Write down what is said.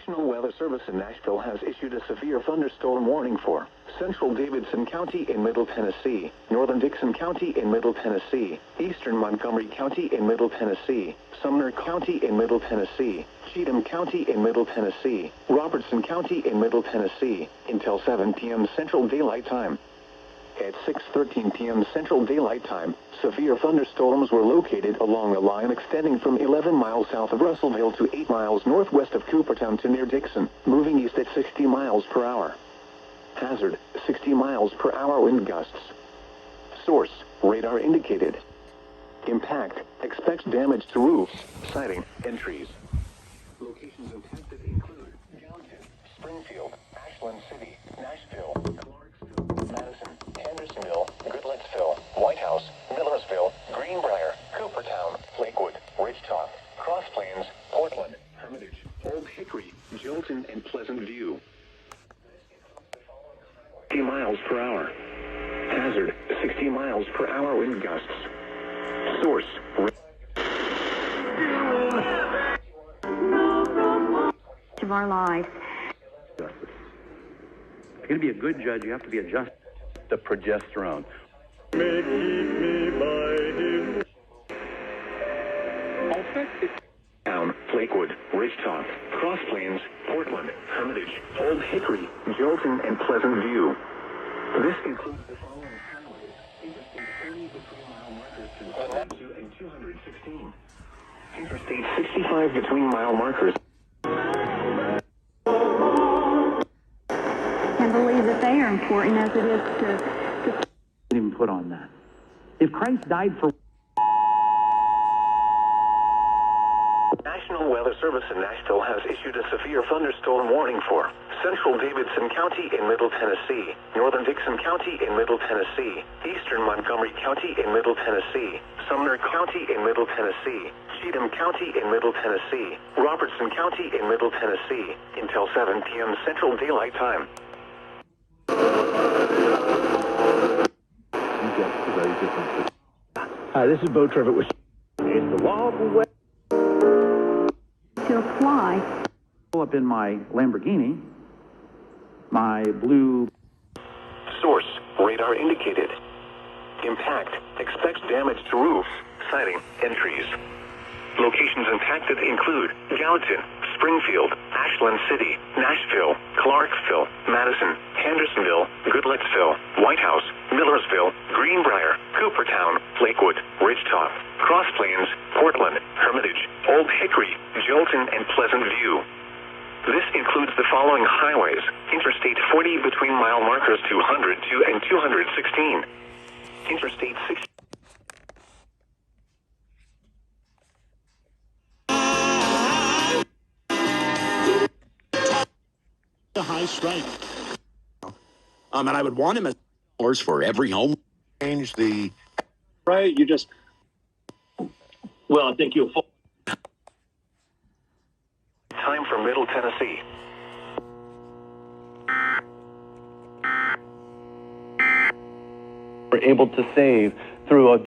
National Weather Service in Nashville has issued a severe thunderstorm warning for central Davidson County in Middle Tennessee, northern Dickson County in Middle Tennessee, eastern Montgomery County in Middle Tennessee, Sumner County in Middle Tennessee, Cheatham County in Middle Tennessee, Robertson County in Middle Tennessee, until 7 p.m. Central Daylight Time. At 6:13 p.m. Central Daylight Time, severe thunderstorms were located along a line extending from 11 miles south of Russellville to 8 miles northwest of Coopertown to near Dixon, moving east at 60 miles per hour. Hazard, 60 miles per hour wind gusts. Source, radar indicated. Impact, expects damage to roofs, siding, and trees. Locations impacted include Gallatin, Springfield, Ashland City, Nashville, Clarksville, Madison, Hendersonville, Goodlettsville, White House, Millersville, Greenbrier, Coopertown, Lakewood, Ridgetop, Cross Plains, Portland, Hermitage, Old Hickory, Jolton, and Pleasant View. 60 miles per hour. Hazard, 60 miles per hour wind gusts. Source, of our lives. If you're going to be a good judge, you have to be a just. The progesterone. Town, Lakewood, Ridgetop, Cross Plains, Portland, Hermitage, Old Hickory, Jolton, and Pleasant View. This includes the following highways: Interstate 30 between mile markers to 102 and 216. Interstate 65 between mile markers. And believe that they are important as it is to Even put on that. If Christ died for. National Weather Service in Nashville has issued a severe thunderstorm warning for central Davidson County in Middle Tennessee, northern Dickson County in Middle Tennessee, eastern Montgomery County in Middle Tennessee, Sumner County in Middle Tennessee, Cheatham County in Middle Tennessee, Robertson County in Middle Tennessee, until 7 p.m. Central Daylight Time. Hi, this is Bo Trevor with. It's the walk away. to apply. Pull up in my Lamborghini, my blue. Source, radar indicated. Impact, expects damage to roofs, siding, and trees. Locations impacted include Gallatin, Springfield, Ashland City, Nashville, Clarksville, Madison, Hendersonville, Goodlettsville, White House, Millersville, Greenbrier, Coopertown, Lakewood, Ridgetop, Cross Plains, Portland, Hermitage, Old Hickory, Jolton, and Pleasant View. This includes the following highways: Interstate 40 between mile markers 202 and 216. Interstate 60. A high strike. And I would want him as for every home. Change the right. You just. Well, I think you'll. Time for Middle Tennessee. We're able to save through a